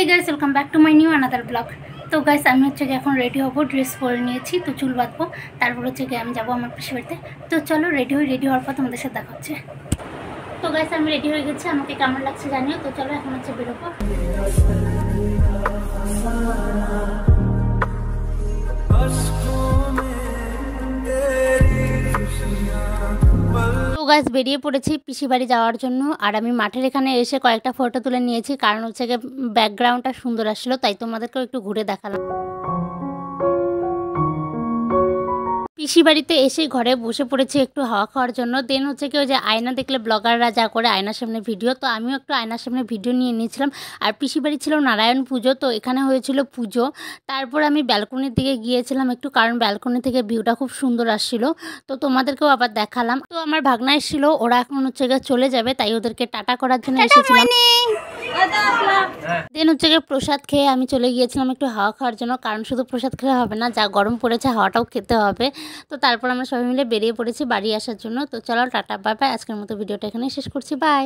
Hey guys, welcome back to my new another vlog. তো guys আমি হচ্ছে কি এখন রেডি হব, ড্রেস পরে নিয়েছি, তো চুল বাঁধবো, তারপর হচ্ছে কি আমি যাবো আমার পিসির বাড়িতে। তো চলো রেডি হওয়ার পর তোমাদের সাথে দেখা হচ্ছে। তো গাইস আমি রেডি হয়ে গেছি, আমাকে কেমন লাগছে জানিও। তো চলো এখন হচ্ছে বেরোবো। তো গাইস বেরিয়ে পড়েছি পিসি বাড়ি যাওয়ার জন্য। আর আমি মাঠের এখানে এসে কয়েকটা ফটো তুলে নিয়েছি, কারণ হচ্ছে গিয়ে ব্যাকগ্রাউন্ডটা সুন্দর আসছিল, তাই তোমাদেরকেও একটু ঘুরে দেখালাম। পিসি বাড়িতে এসে ঘরে বসে পড়েছি একটু হাওয়া খাওয়ার জন্য। দেন হচ্ছে কি ওই যে আয়না দেখলে ব্লগাররা যা করে আয়নার সামনে ভিডিও, তো আমিও একটু আয়নার সামনে ভিডিও নিয়ে নিয়েছিলাম। আর পিসি বাড়ি ছিল নারায়ণ পুজো, তো এখানে হয়েছিল পুজো। তারপর আমি ব্যালকনির দিকে গিয়েছিলাম একটু, কারণ ব্যালকনি থেকে ভিউটা খুব সুন্দর আসছিল, তো তোমাদেরকেও আবার দেখালাম। তো আমার ভাগনা এসেছিলো, ওরা এখন হচ্ছে গিয়ে চলে যাবে, তাই ওদেরকে টাটা করার জন্য এসেছিলাম। দেন হচ্ছে গিয়ে প্রসাদ খেয়ে আমি চলে গিয়েছিলাম একটু হাওয়া খাওয়ার জন্য, কারণ শুধু প্রসাদ খেলে হবে না, যা গরম পড়েছে হাওয়াটাও খেতে হবে। তো তারপর আমরা সবাই মিলে বেরিয়ে পড়েছি বাড়ি আসার জন্য। তো চলো টাটা বাই বাই, আজকের মতো ভিডিওটা এখানেই শেষ করছি, বাই।